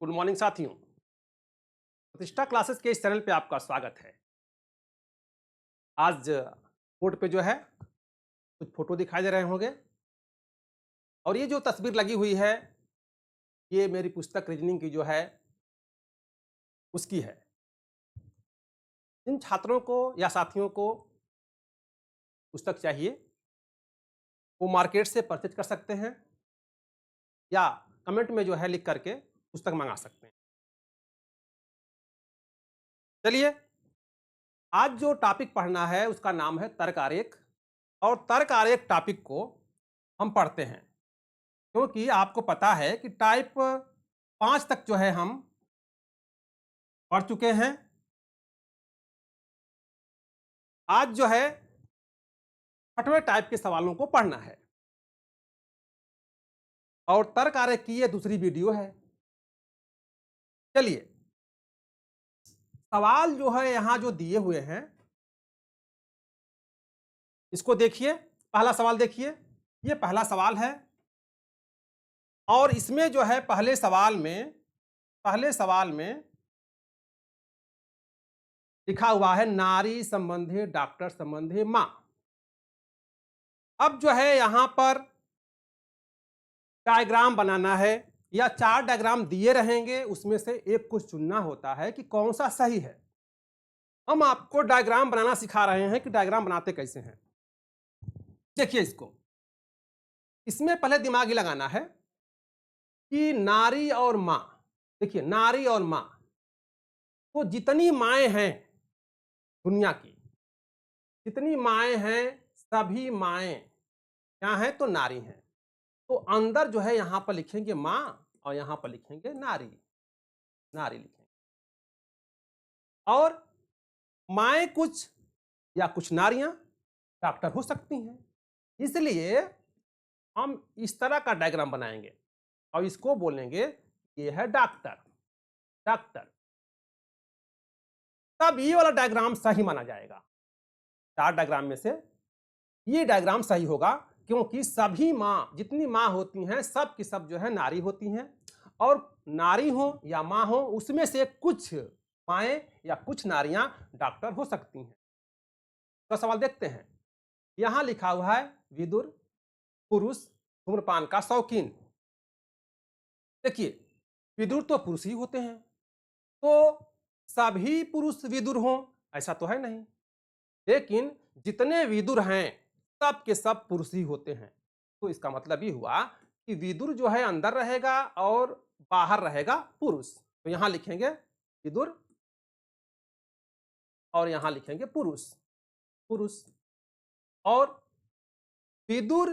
Good morning साथियों। प्रतिष्ठा classes के इस चैनल पे आपका स्वागत है। आज बोर्ड पे जो है कुछ फोटो दिखाई दे रहे होंगे और ये जो तस्वीर लगी हुई है ये मेरी पुस्तक रीजनिंग की जो है उसकी है। इन छात्रों को या साथियों को पुस्तक चाहिए वो मार्केट से परचेज कर सकते हैं या कमेंट में जो है लिख करके पुस्तक मंगा सकते हैं। चलिए, आज जो टॉपिक पढ़ना है उसका नाम है तर्क आरेख और तर्क आरेख टॉपिक को हम पढ़ते हैं क्योंकि आपको पता है कि टाइप 5 तक जो है हम पढ़ चुके हैं। आज जो है 6वें टाइप के सवालों को पढ़ना है और तर्क आरेख की ये दूसरी वीडियो है। चलिए, सवाल जो है यहां जो दिए हुए हैं इसको देखिए। पहला सवाल देखिए, ये पहला सवाल है और इसमें जो है पहले सवाल में लिखा हुआ है नारी संबंधी डॉक्टर संबंधी मां। अब जो है यहां पर डायग्राम बनाना है या 4 डायग्राम दिए रहेंगे, उसमें से एक को चुनना होता है कि कौन सा सही है। हम आपको डायग्राम बनाना सिखा रहे हैं कि डायग्राम बनाते कैसे हैं। देखिए इसको, इसमें पहले दिमाग ही लगाना है कि नारी और मां। देखिए, नारी और मां, तो जितनी माएँ हैं दुनिया की, जितनी माएँ हैं सभी माएँ क्या हैं तो नारी हैं। तो अंदर जो है यहां पर लिखेंगे मां और यहां पर लिखेंगे नारी, नारी लिखेंगे। और माएँ कुछ या कुछ नारियां डॉक्टर हो सकती हैं, इसलिए हम इस तरह का डायग्राम बनाएंगे और इसको बोलेंगे ये है डॉक्टर, डॉक्टर। तब ये वाला डायग्राम सही माना जाएगा। 4 डायग्राम में से ये डायग्राम सही होगा क्योंकि सभी माँ, जितनी माँ होती हैं सब की सब जो है नारी होती हैं और नारी हो या माँ हो उसमें से कुछ माएँ या कुछ नारियां डॉक्टर हो सकती हैं। तो सवाल देखते हैं। यहां लिखा हुआ है विदुर पुरुष धूम्रपान का शौकीन। देखिए, विदुर तो पुरुष ही होते हैं, तो सभी पुरुष विदुर हों ऐसा तो है नहीं, लेकिन जितने विदुर हैं सब के सब पुरुष ही होते हैं। तो इसका मतलब ये हुआ कि विदुर जो है अंदर रहेगा और बाहर रहेगा पुरुष। तो यहां लिखेंगे विदुर और यहां लिखेंगे पुरुष, पुरुष। और विदुर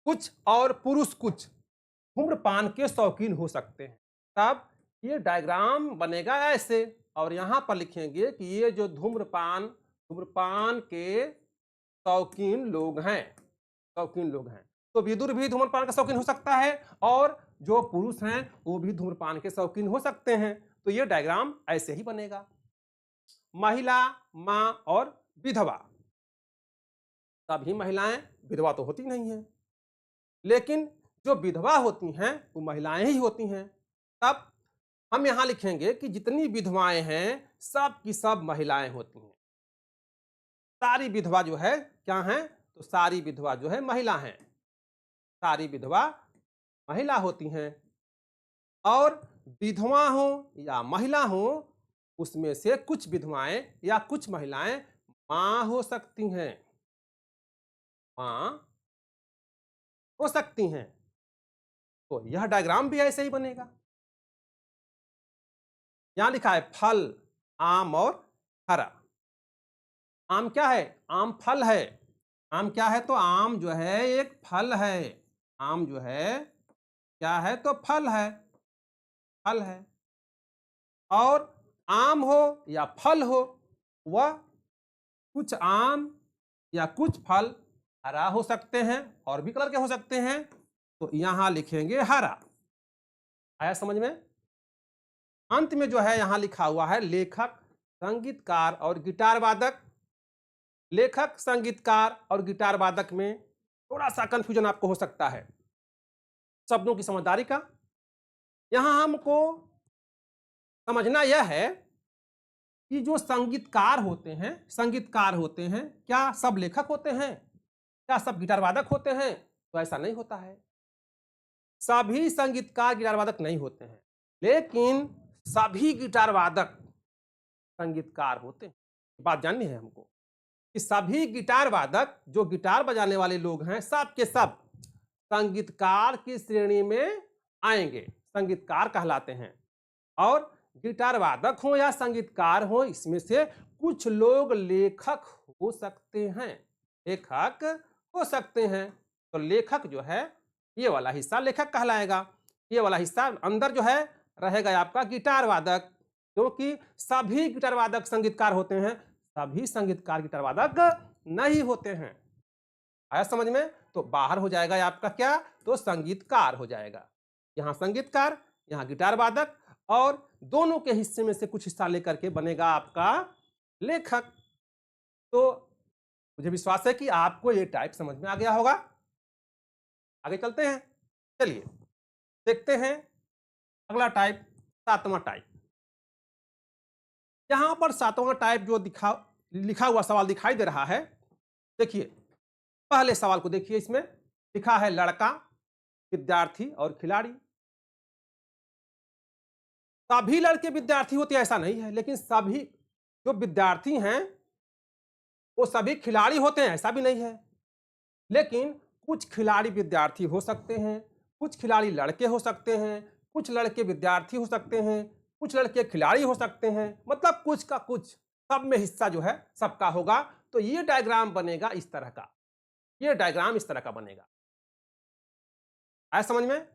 कुछ और पुरुष कुछ धूम्रपान के शौकीन हो सकते हैं। तब ये डायग्राम बनेगा ऐसे और यहां पर लिखेंगे कि ये जो धूम्रपान धूम्रपान के शौकीन लोग हैं, शौकीन लोग हैं। तो विदुर भी धूम्रपान का शौकीन हो सकता है और जो पुरुष हैं वो भी धूम्रपान के शौकीन हो सकते हैं। तो ये डायग्राम ऐसे ही बनेगा। महिला, मां और विधवा, सभी महिलाएं विधवा तो होती नहीं है, लेकिन जो विधवा होती हैं वो महिलाएं ही होती हैं। तब हम यहां लिखेंगे कि जितनी विधवाएं हैं सब की सब महिलाएं होती हैं। सारी विधवा जो है क्या हैं तो सारी विधवा जो है महिला हैं, सारी विधवा महिला होती हैं। और विधवा हो या महिला हो उसमें से कुछ विधवाएं या कुछ महिलाएं मां हो सकती हैं, मां हो सकती हैं। तो यह डायग्राम भी ऐसे ही बनेगा। यहां लिखा है फल, आम और हरा। आम क्या है? आम फल है। आम क्या है तो आम जो है एक फल है। आम जो है क्या है तो फल है, फल है। और आम हो या फल हो वह कुछ आम या कुछ फल हरा हो सकते हैं और भी कलर के हो सकते हैं। तो यहां लिखेंगे हरा। आया समझ में? अंत में जो है यहां लिखा हुआ है लेखक, संगीतकार और गिटार वादक। लेखक, संगीतकार और गिटार वादक में थोड़ा सा कंफ्यूजन आपको हो सकता है शब्दों की समझदारी का। यहाँ हमको समझना यह है कि जो संगीतकार होते हैं, क्या सब लेखक होते हैं? क्या सब गिटार वादक होते हैं? तो ऐसा नहीं होता है। सभी संगीतकार गिटार वादक नहीं होते हैं, लेकिन सभी गिटार वादक संगीतकार होते हैं। बात जाननी है हमको कि सभी गिटार वादक जो गिटार बजाने वाले लोग हैं, सब के सब संगीतकार की श्रेणी में आएंगे, संगीतकार कहलाते हैं। और गिटार वादक हो या संगीतकार हो, इसमें से कुछ लोग लेखक हो सकते हैं, लेखक हो सकते हैं। तो लेखक जो है, ये वाला हिस्सा लेखक कहलाएगा। ये वाला हिस्सा अंदर जो है रहेगा आपका गिटार वादक, क्योंकि सभी गिटार वादक संगीतकार होते हैं, सभी संगीतकार गिटार वादक नहीं होते हैं। आया समझ में? तो बाहर हो जाएगा आपका क्या? तो संगीतकार हो जाएगा। यहाँ संगीतकार, यहाँ गिटार वादक, और दोनों के हिस्से में से कुछ हिस्सा लेकर के बनेगा आपका लेखक। तो मुझे विश्वास है कि आपको ये टाइप समझ में आ गया होगा। आगे चलते हैं, चलिए देखते हैं अगला टाइप, सातवां टाइप। यहां पर सातवां टाइप जो लिखा हुआ सवाल दिखाई दे रहा है, देखिए पहले सवाल को देखिए, इसमें लिखा है लड़का, विद्यार्थी और खिलाड़ी। सभी लड़के विद्यार्थी होते ऐसा नहीं है, लेकिन सभी जो विद्यार्थी हैं वो सभी खिलाड़ी होते हैं ऐसा भी नहीं है। लेकिन कुछ खिलाड़ी विद्यार्थी हो सकते हैं, कुछ खिलाड़ी लड़के हो सकते हैं, कुछ लड़के विद्यार्थी हो सकते हैं, कुछ लड़के खिलाड़ी हो सकते हैं। मतलब कुछ का कुछ, सब में हिस्सा जो है सबका होगा। तो ये डायग्राम बनेगा इस तरह का, ये डायग्राम इस तरह का बनेगा। आया समझ में?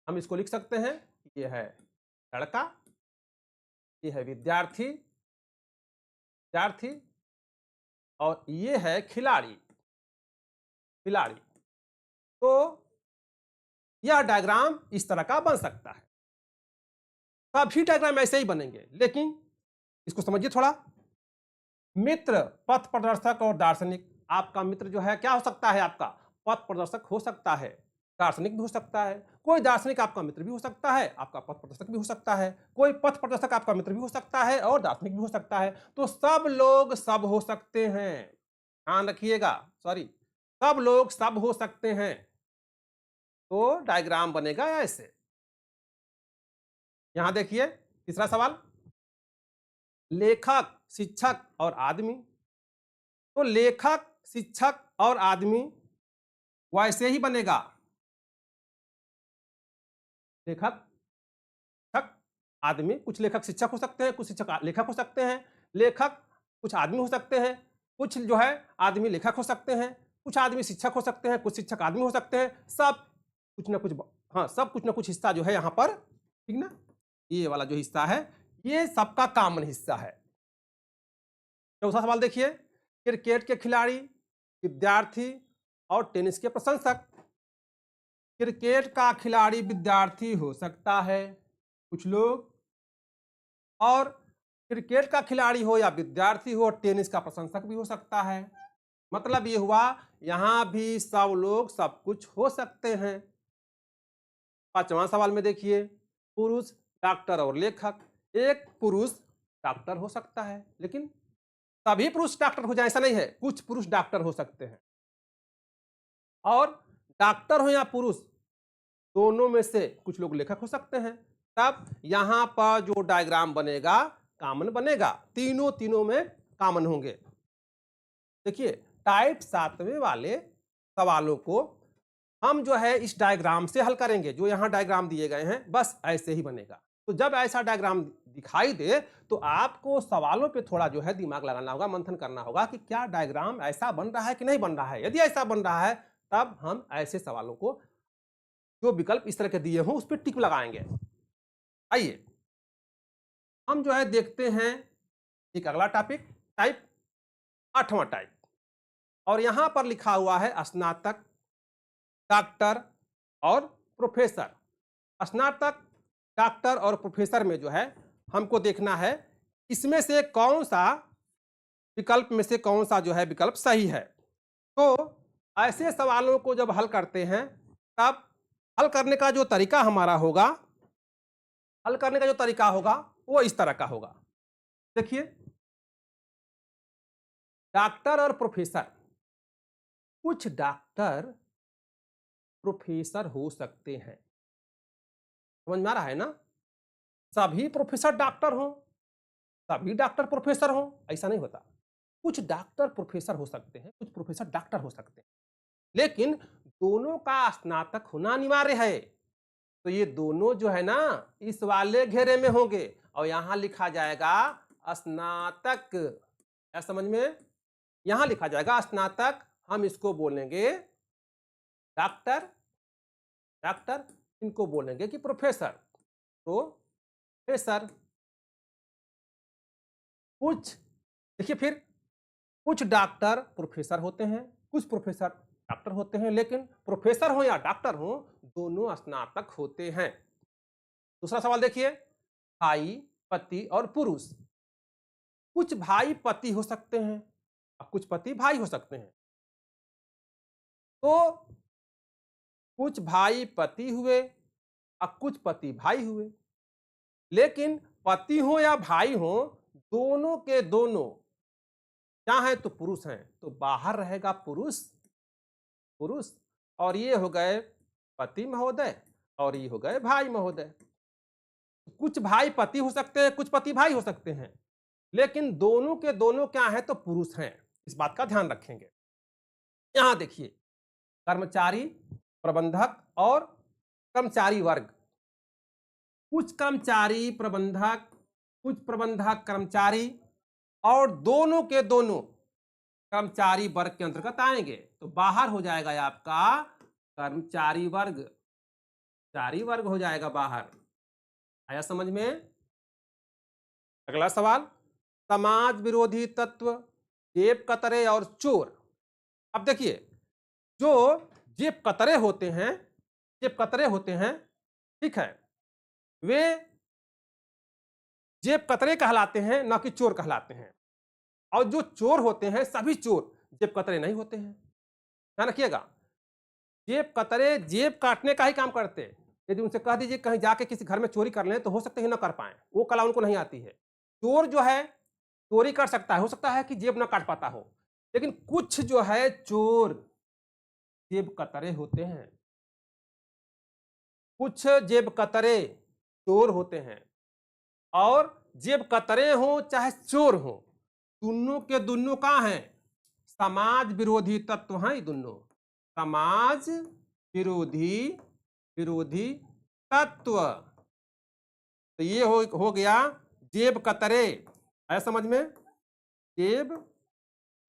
हम इसको लिख सकते हैं, ये है लड़का, ये है विद्यार्थी, और ये है खिलाड़ी। तो यह डायग्राम इस तरह का बन सकता है। सभी डायग्राम ऐसे ही बनेंगे, लेकिन इसको समझिए थोड़ा। मित्र, पथ प्रदर्शक और दार्शनिक। आपका मित्र जो है क्या हो सकता है? आपका पथ प्रदर्शक हो सकता है, दार्शनिक भी हो सकता है। कोई दार्शनिक आपका मित्र भी हो सकता है, आपका पथ प्रदर्शक भी हो सकता है। कोई पथ प्रदर्शक आपका मित्र भी हो सकता है और दार्शनिक भी हो सकता है। तो सब लोग सब हो सकते हैं, ध्यान रखिएगा, सॉरी, सब लोग सब हो सकते हैं। तो डायग्राम बनेगा ऐसे। यहां देखिए तीसरा सवाल, लेखक, शिक्षक और आदमी। तो लेखक, शिक्षक और आदमी वैसे ही बनेगा। लेखक, शिक्षक, आदमी। कुछ लेखक शिक्षक हो सकते हैं, कुछ शिक्षक लेखक हो सकते हैं। लेखक कुछ आदमी हो सकते हैं, कुछ जो है आदमी लेखक हो सकते हैं, कुछ आदमी शिक्षक हो सकते हैं, कुछ शिक्षक आदमी हो सकते हैं। सब कुछ ना कुछ, हाँ, सब कुछ ना कुछ हिस्सा जो है यहाँ पर, ठीक ना, ये वाला जो हिस्सा है ये सबका कॉमन हिस्सा है। चौथा सवाल देखिए, क्रिकेट के खिलाड़ी, विद्यार्थी और टेनिस के प्रशंसक। क्रिकेट का खिलाड़ी विद्यार्थी हो सकता है कुछ लोग, और क्रिकेट का खिलाड़ी हो या विद्यार्थी हो, टेनिस का प्रशंसक भी हो सकता है। मतलब ये हुआ यहां भी सब लोग सब कुछ हो सकते हैं। पांचवां सवाल में देखिए, पुरुष, डॉक्टर और लेखक। एक पुरुष डॉक्टर हो सकता है, लेकिन सभी पुरुष डॉक्टर हो जाए ऐसा नहीं है, कुछ पुरुष डॉक्टर हो सकते हैं। और डॉक्टर हो या पुरुष, दोनों में से कुछ लोग लेखक हो सकते हैं। तब यहां पर जो डायग्राम बनेगा कॉमन बनेगा, तीनों में कॉमन होंगे। देखिए टाइप 7वें वाले सवालों को हम जो है इस डायग्राम से हल करेंगे। जो यहां डायग्राम दिए गए हैं बस ऐसे ही बनेगा। तो जब ऐसा डायग्राम दिखाई दे तो आपको सवालों पे थोड़ा जो है दिमाग लगाना होगा, मंथन करना होगा कि क्या डायग्राम ऐसा बन रहा है कि नहीं बन रहा है। यदि ऐसा बन रहा है तब हम ऐसे सवालों को, जो विकल्प इस तरह के दिए हों, उस पर टिक लगाएंगे। आइए हम जो है देखते हैं एक अगला टॉपिक, टाइप 8वां टाइप। और यहां पर लिखा हुआ है स्नातक, डॉक्टर और प्रोफेसर। स्नातक, डॉक्टर और प्रोफेसर में जो है हमको देखना है इसमें से कौन सा विकल्प में से कौन सा जो है विकल्प सही है। तो ऐसे सवालों को जब हल करते हैं तब हल करने का जो तरीका हमारा होगा हल करने का जो तरीका होगा वो इस तरह का होगा। देखिए, डॉक्टर और प्रोफेसर, कुछ डॉक्टर प्रोफेसर हो सकते हैं। समझ में आ रहा है ना? सभी प्रोफेसर डॉक्टर हो, सभी डॉक्टर प्रोफेसर हो, ऐसा नहीं होता। कुछ डॉक्टर प्रोफेसर हो सकते हैं, कुछ प्रोफेसर डॉक्टर हो सकते हैं, लेकिन दोनों का स्नातक होना अनिवार्य है। तो ये दोनों जो है ना इस वाले घेरे में होंगे और यहां लिखा जाएगा स्नातक। क्या समझ में? यहां लिखा जाएगा स्नातक, हम इसको बोलेंगे डॉक्टर, डॉक्टर इनको बोलेंगे कि प्रोफेसर, प्रोफेसर। कुछ देखिए, फिर कुछ डॉक्टर प्रोफेसर होते हैं, कुछ प्रोफेसर डॉक्टर होते हैं, लेकिन प्रोफेसर हो या डॉक्टर हो दोनों स्नातक होते हैं। दूसरा सवाल देखिए, भाई, पति और पुरुष। कुछ भाई पति हो सकते हैं और कुछ पति भाई हो सकते हैं। तो कुछ भाई पति हुए और कुछ पति भाई हुए, लेकिन पति हो या भाई हो दोनों के दोनों क्या है तो पुरुष हैं, तो बाहर रहेगा पुरुष, पुरुष। और ये हो गए पति महोदय और ये हो गए भाई महोदय। कुछ भाई पति हो सकते हैं, कुछ पति भाई हो सकते हैं, लेकिन दोनों के दोनों क्या है तो पुरुष हैं। इस बात का ध्यान रखेंगे। यहां देखिए, कर्मचारी, प्रबंधक और कर्मचारी वर्ग। कुछ कर्मचारी प्रबंधक, कुछ प्रबंधक कर्मचारी और दोनों के दोनों कर्मचारी वर्ग के अंतर्गत आएंगे। तो बाहर हो जाएगा आपका कर्मचारी वर्ग, कर्मचारी वर्ग हो जाएगा बाहर। आया समझ में? अगला सवाल, समाज विरोधी तत्व, जेब कतरे और चोर। अब देखिए, जो जेब कतरे होते हैं, जेब कतरे होते हैं, ठीक है, वे जेब कतरे कहलाते हैं, ना कि चोर कहलाते हैं। और जो चोर होते हैं, सभी चोर जेब कतरे नहीं होते हैं। ध्यान रखिएगा, जेब कतरे जेब काटने का ही काम करते हैं। यदि उनसे कह दीजिए कहीं जाके किसी घर में चोरी कर लें तो हो सकता है ना कर पाए, वो कला उनको नहीं आती है। चोर जो है चोरी कर सकता है, हो सकता है कि जेब ना काट पाता हो, लेकिन कुछ जो है चोर जेब कतरे होते हैं, कुछ जेब कतरे चोर होते हैं। और जेब कतरे हो चाहे चोर हो, दोनों के दोनों का है समाज विरोधी तत्व हैं। ये दोनों समाज विरोधी विरोधी तत्व। तो ये हो गया जेब कतरे। है समझ में? जेब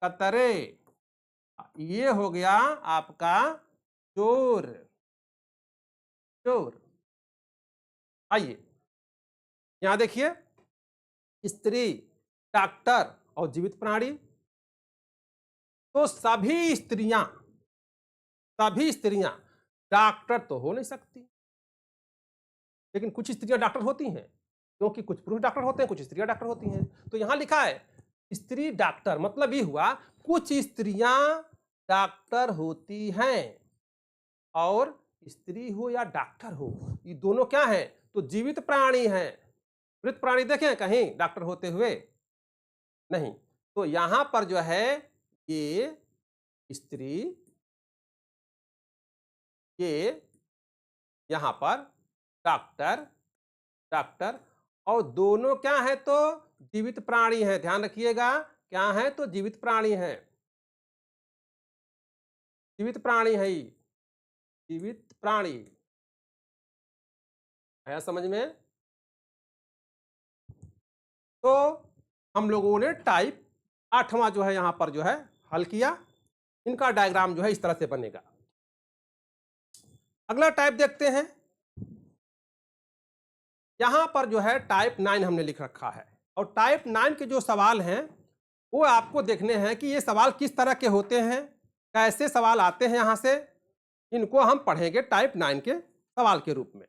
कतरे। ये हो गया आपका चोर, चोर। आइए यहां देखिए, स्त्री, डॉक्टर और जीवित प्राणी। तो सभी स्त्रियां डॉक्टर तो हो नहीं सकती, लेकिन कुछ स्त्रियां डॉक्टर होती हैं, क्योंकि कुछ पुरुष डॉक्टर होते हैं, कुछ स्त्रियां डॉक्टर होती हैं। तो यहां लिखा है स्त्री डॉक्टर, मतलब ये हुआ कुछ स्त्रियां डॉक्टर होती हैं। और स्त्री हो या डॉक्टर हो, ये दोनों क्या है तो जीवित प्राणी हैं। मृत प्राणी देखे कहीं डॉक्टर होते हुए? नहीं। तो यहां पर जो है ये स्त्री, ये यहां पर डॉक्टर, डॉक्टर और दोनों क्या है तो जीवित प्राणी है। ध्यान रखिएगा, क्या है तो जीवित प्राणी है, जीवित प्राणी है, जीवित प्राणी। आया समझ में? तो हम लोगों ने टाइप 8वां जो है यहां पर जो है हल किया। इनका डायग्राम जो है इस तरह से बनेगा। अगला टाइप देखते हैं। यहां पर जो है टाइप 9 हमने लिख रखा है, और टाइप 9 के जो सवाल हैं वो आपको देखने हैं कि ये सवाल किस तरह के होते हैं, कैसे सवाल आते हैं यहां से। इनको हम पढ़ेंगे टाइप 9 के सवाल के रूप में।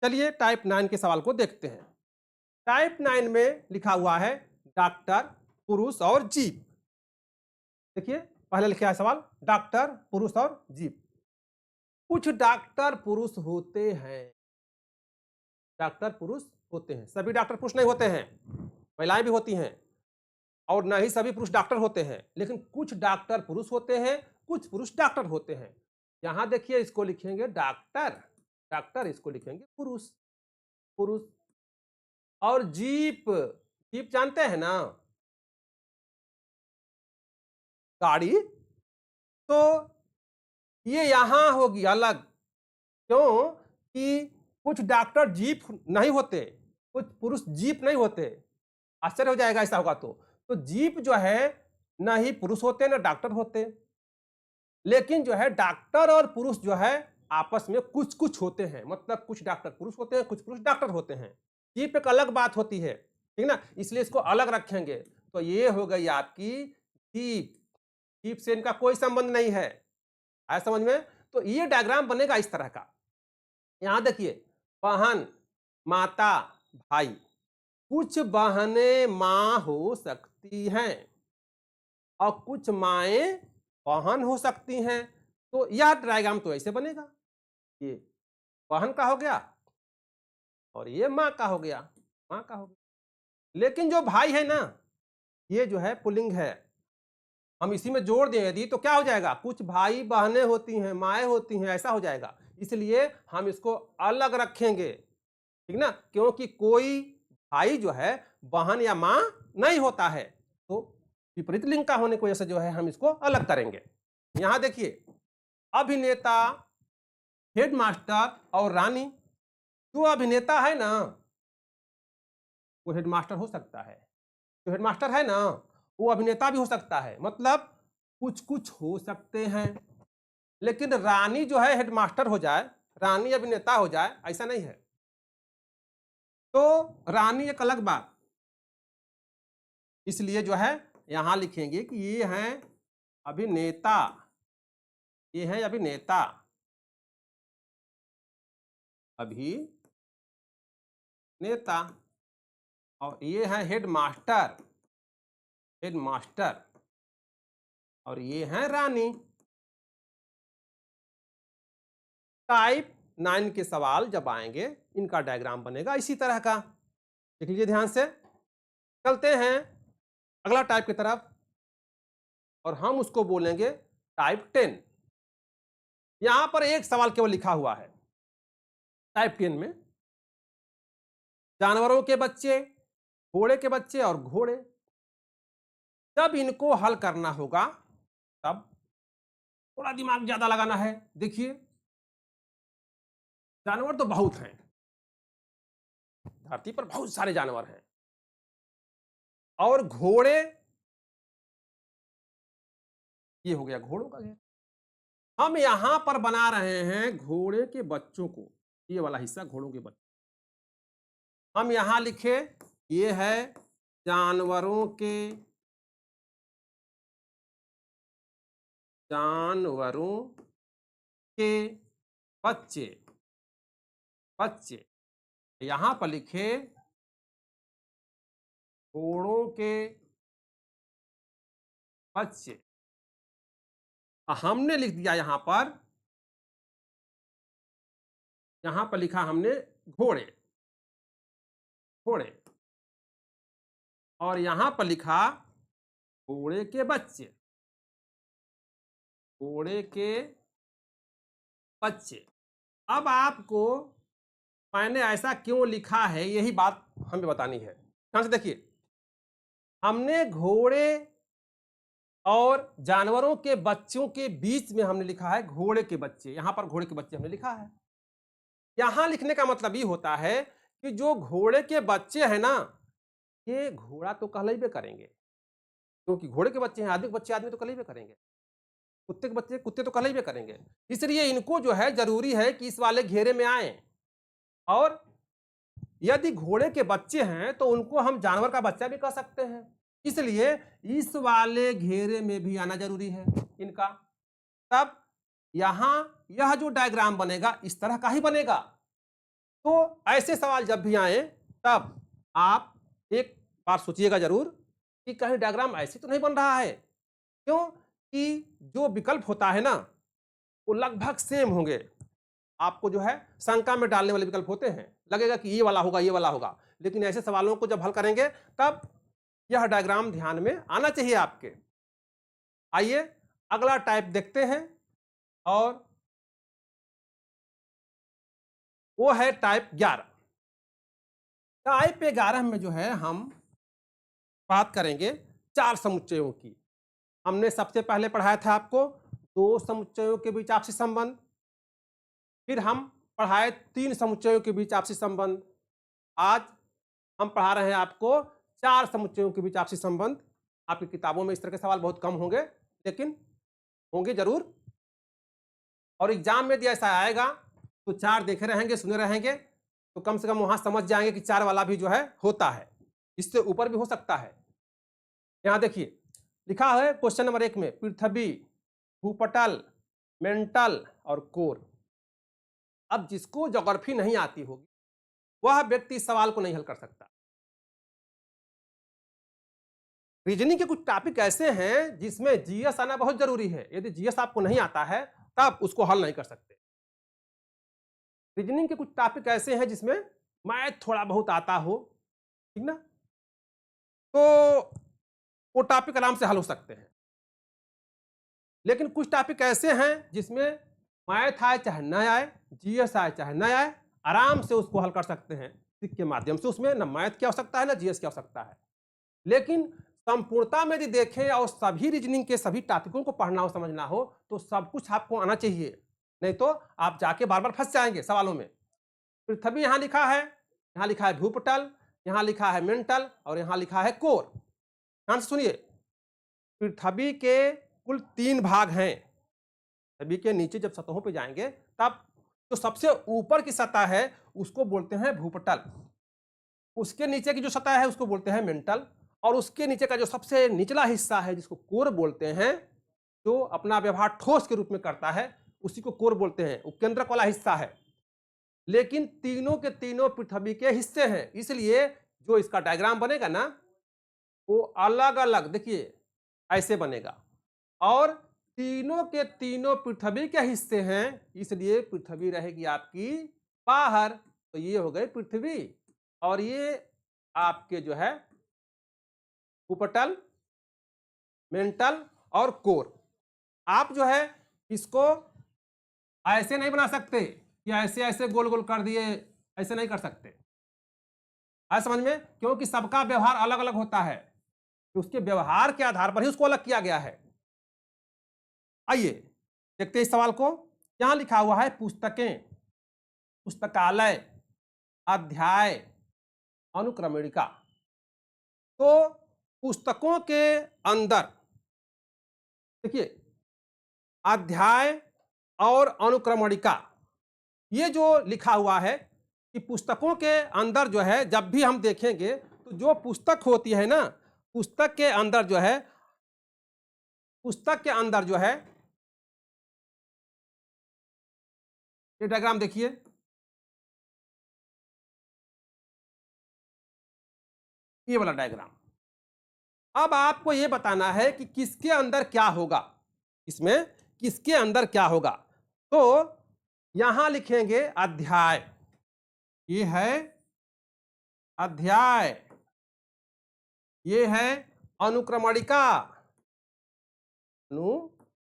चलिए टाइप 9 के सवाल को देखते हैं। टाइप 9 में लिखा हुआ है डॉक्टर, पुरुष और जीव। देखिए पहले लिखा है सवाल डॉक्टर, पुरुष और जीव। कुछ डॉक्टर पुरुष होते हैं, डॉक्टर पुरुष होते हैं। सभी डॉक्टर पुरुष नहीं होते हैं, महिलाएं भी होती हैं, और न ही सभी पुरुष डॉक्टर होते हैं, लेकिन कुछ डॉक्टर पुरुष होते हैं, कुछ पुरुष डॉक्टर होते हैं। यहां देखिए, इसको लिखेंगे डॉक्टर, डॉक्टर इसको लिखेंगे पुरुष, पुरुष। और जीप, जीप जानते हैं ना, गाड़ी, तो ये यहां होगी अलग। क्यों कि कुछ डॉक्टर जीप नहीं होते, कुछ पुरुष जीप नहीं होते। आश्चर्य हो जाएगा ऐसा होगा तो जीप जो है ना ही पुरुष होते ना डॉक्टर होते, लेकिन जो है डॉक्टर और पुरुष जो है आपस में कुछ कुछ होते हैं, मतलब कुछ डॉक्टर पुरुष होते हैं, कुछ पुरुष डॉक्टर होते हैं। जीप एक अलग बात होती है, ठीक ना, इसलिए इसको अलग रखेंगे। तो ये हो गई आपकी जीप, जीप से इनका कोई संबंध नहीं है। आया समझ में? तो ये डायग्राम बनेगा इस तरह का। यहां देखिए, बहन, माता, भाई। कुछ बहनें मां हो सकती हैं और कुछ माएं बहन हो सकती हैं। तो यह डायग्राम तो ऐसे बनेगा, ये बहन का हो गया और ये मां का हो गया, मां का हो गया। लेकिन जो भाई है ना, ये जो है पुल्लिंग है, हम इसी में जोड़ दें यदि तो क्या हो जाएगा, कुछ भाई बहनें होती हैं, माएँ होती हैं, ऐसा हो जाएगा। इसलिए हम इसको अलग रखेंगे, ठीक ना, क्योंकि कोई भाई जो है बहन या माँ नहीं होता है, तो विपरीत लिंग का होने की वजह से जो है हम इसको अलग करेंगे। यहां देखिए, अभिनेता, हेडमास्टर और रानी। जो अभिनेता है ना, वो हेडमास्टर हो सकता है, जो हेडमास्टर है ना वो अभिनेता भी हो सकता है, मतलब कुछ कुछ हो सकते हैं। लेकिन रानी जो है हेडमास्टर हो जाए, रानी अभिनेता हो जाए, ऐसा नहीं है। तो रानी एक अलग बात, इसलिए जो है यहां लिखेंगे कि ये हैं अभिनेता, ये है अभिनेता, अभिनेता, और ये है हेडमास्टर, हेडमास्टर, और ये है रानी। टाइप 9 के सवाल जब आएंगे, इनका डायग्राम बनेगा इसी तरह का। देख लीजिए ध्यान से। चलते हैं अगला टाइप की तरफ, और हम उसको बोलेंगे टाइप 10। यहां पर एक सवाल केवल लिखा हुआ है टाइप 10 में, जानवरों के बच्चे, घोड़े के बच्चे और घोड़े। जब इनको हल करना होगा तब थोड़ा दिमाग ज्यादा लगाना है। देखिए, जानवर तो बहुत हैं, धरती पर बहुत सारे जानवर हैं, और घोड़े, ये हो गया घोड़ों का घेर। हम यहां पर बना रहे हैं घोड़े के बच्चों को, ये वाला हिस्सा घोड़ों के बच्चे। हम यहां लिखे, ये है जानवरों के, जानवरों के बच्चे, बच्चे। यहां पर लिखे घोड़ों के बच्चे। हमने लिख दिया यहां पर लिखा हमने घोड़े, घोड़े, और यहां पर लिखा घोड़े के बच्चे, घोड़े के बच्चे। अब आपको मैंने ऐसा क्यों लिखा है, यही बात हमें बतानी है। ध्यान से देखिए, हमने घोड़े और जानवरों के बच्चों के बीच में हमने लिखा है घोड़े के बच्चे। यहां पर घोड़े के बच्चे हमने लिखा है। यहां लिखने का मतलब ये होता है कि जो घोड़े के बच्चे हैं ना, ये घोड़ा तो कहलाइबे करेंगे, क्योंकि घोड़े के बच्चे हैं, आदमी के बच्चे आदमी तो कहलाइबे करेंगे, कुत्ते के बच्चे कुत्ते तो कहलाइबे करेंगे। इसलिए इनको जो है जरूरी है कि इस वाले घेरे में आए, और यदि घोड़े के बच्चे हैं तो उनको हम जानवर का बच्चा भी कह सकते हैं, इसलिए इस वाले घेरे में भी आना जरूरी है इनका। तब यहां यह जो डायग्राम बनेगा इस तरह का ही बनेगा। तो ऐसे सवाल जब भी आए तब आप एक बार सोचिएगा जरूर कि कहीं डायग्राम ऐसे तो नहीं बन रहा है, क्यों कि जो विकल्प होता है ना वो लगभग सेम होंगे। आपको जो है शंका में डालने वाले विकल्प होते हैं, लगेगा कि ये वाला होगा, ये वाला होगा, लेकिन ऐसे सवालों को जब हल करेंगे तब यह डायग्राम ध्यान में आना चाहिए आपके। आइए अगला टाइप देखते हैं, और वो है टाइप 11। टाइप 11 में जो है हम बात करेंगे 4 समुच्चयों की। हमने सबसे पहले पढ़ाया था आपको 2 समुच्चयों के बीच आपसी संबंध, फिर हम पढ़ाए 3 समुच्चयों के बीच आपसी संबंध। आज हम पढ़ा रहे हैं आपको 4 समुच्चयों के बीच आपसी संबंध। आपकी किताबों में इस तरह के सवाल बहुत कम होंगे, लेकिन होंगे जरूर, और एग्जाम में यदि ऐसा आएगा तो 4 देखे रहेंगे, सुने रहेंगे, तो कम से कम वहां समझ जाएंगे कि 4 वाला भी जो है होता है, इससे ऊपर भी हो सकता है। यहां देखिए लिखा है क्वेश्चन नंबर 1 में पृथ्वी, भूपटल, मेंटल और कोर। अब जिसको ज्योग्राफी नहीं आती होगी वह व्यक्ति इस सवाल को नहीं हल कर सकता। रीजनिंग के कुछ टॉपिक ऐसे हैं जिसमें जीएस आना बहुत जरूरी है। यदि जीएस आपको नहीं आता है तब उसको हल नहीं कर सकते। रीजनिंग के कुछ टॉपिक ऐसे हैं जिसमें मैथ थोड़ा बहुत आता हो, ठीक ना, तो वो टॉपिक आराम से हल हो सकते हैं। लेकिन कुछ टॉपिक ऐसे हैं जिसमें मैथ आए चाहे न आए, जीएस आए चाहे न आए, आराम से उसको हल कर सकते हैं ट्रिक के माध्यम से। उसमें न मैथ की आवश्यकता है न जीएस की आवश्यकता है। लेकिन संपूर्णता में यदि देखें और सभी रीजनिंग के सभी टॉपिकों को पढ़ना हो, समझना हो, तो सब कुछ आपको आना चाहिए, नहीं तो आप जाके बार बार फंस जाएंगे सवालों में। पृथ्वी यहां लिखा है, यहां लिखा है भूपटल, यहां लिखा है मेंटल और यहां लिखा है कोर। ध्यान से सुनिए, पृथ्वी के कुल 3 भाग हैं। पृथ्वी के नीचे जब सतहों पे जाएंगे तब जो सबसे ऊपर की सतह है उसको बोलते हैं भूपटल, उसके नीचे की जो सतह है उसको बोलते हैं मेंटल, और उसके नीचे का जो सबसे निचला हिस्सा है जिसको कोर बोलते हैं, जो अपना व्यवहार ठोस के रूप में करता है, उसी को कोर बोलते हैं, वो केंद्रक वाला हिस्सा है। लेकिन तीनों के तीनों पृथ्वी के हिस्से हैं, इसलिए जो इसका डायग्राम बनेगा ना वो अलग अलग देखिए ऐसे बनेगा, और तीनों के तीनों पृथ्वी के हिस्से हैं, इसलिए पृथ्वी रहेगी आपकी बाहर। तो ये हो गई पृथ्वी, और ये आपके जो है भूपटल, मेंटल और कोर। आप जो है इसको ऐसे नहीं बना सकते कि ऐसे ऐसे गोल गोल कर दिए, ऐसे नहीं कर सकते। आया समझ में? क्योंकि सबका व्यवहार अलग अलग होता है, तो उसके व्यवहार के आधार पर ही उसको अलग किया गया है। आइए देखते हैं इस सवाल को। यहां लिखा हुआ है पुस्तकें, पुस्तकालय, अध्याय, अनुक्रमणिका। तो पुस्तकों के अंदर देखिए अध्याय और अनुक्रमणिका, ये जो लिखा हुआ है कि पुस्तकों के अंदर जो है जब भी हम देखेंगे तो जो पुस्तक होती है ना, पुस्तक के अंदर जो है, पुस्तक के अंदर जो है, ये डायग्राम देखिए, ये वाला डायग्राम। अब आपको ये बताना है कि किसके अंदर क्या होगा, इसमें किसके अंदर क्या होगा। तो यहां लिखेंगे अध्याय, ये है अध्याय, ये है अनुक्रमणिका,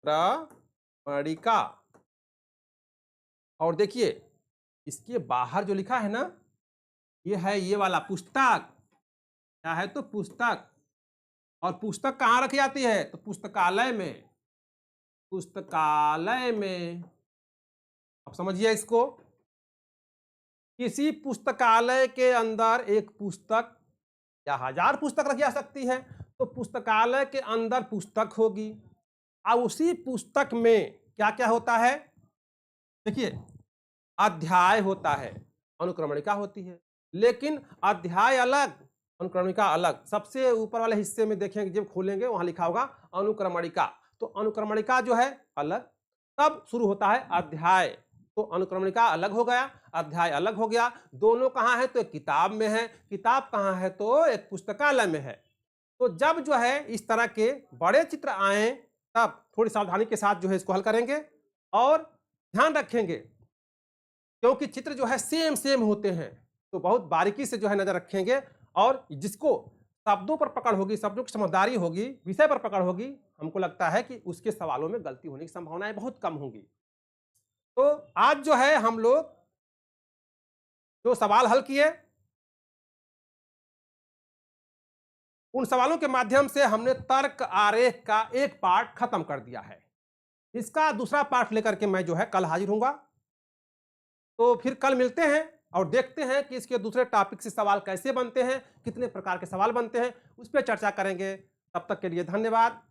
अनुक्रमणिका। और देखिए इसके बाहर जो लिखा है ना, ये है ये वाला पुस्तक, क्या है तो पुस्तक। और पुस्तक कहाँ रखी जाती है तो पुस्तकालय में, पुस्तकालय में। अब समझिए इसको, किसी पुस्तकालय के अंदर एक पुस्तक या 1000 पुस्तक रखी जा सकती है, तो पुस्तकालय के अंदर पुस्तक होगी। अब उसी पुस्तक में क्या क्या होता है, देखिए अध्याय होता है, अनुक्रमणिका होती है, लेकिन अध्याय अलग, अनुक्रमणिका अलग। सबसे ऊपर वाले हिस्से में देखेंगे, जब खोलेंगे वहां लिखा होगा अनुक्रमणिका, तो अनुक्रमणिका जो है अलग, तब शुरू होता है अध्याय। तो अनुक्रमणिका अलग हो गया, अध्याय अलग हो गया। दोनों कहाँ है तो एक किताब में है, किताब कहाँ है तो एक पुस्तकालय में है। तो जब जो है इस तरह के बड़े चित्र आए तब थोड़ी सावधानी के साथ जो है इसको हल करेंगे, और ध्यान रखेंगे क्योंकि चित्र जो है सेम सेम होते हैं, तो बहुत बारीकी से जो है नजर रखेंगे, और जिसको शब्दों पर पकड़ होगी, शब्दों की समझदारी होगी, विषय पर पकड़ होगी, हमको लगता है कि उसके सवालों में गलती होने की संभावनाएं बहुत कम होंगी। तो आज जो है हम लोग जो सवाल हल किए, उन सवालों के माध्यम से हमने तर्क आरेख का एक पार्ट खत्म कर दिया है। इसका दूसरा पार्ट लेकर के मैं जो है कल हाजिर होऊंगा। तो फिर कल मिलते हैं और देखते हैं कि इसके दूसरे टॉपिक से सवाल कैसे बनते हैं, कितने प्रकार के सवाल बनते हैं, उस पर चर्चा करेंगे। तब तक के लिए धन्यवाद।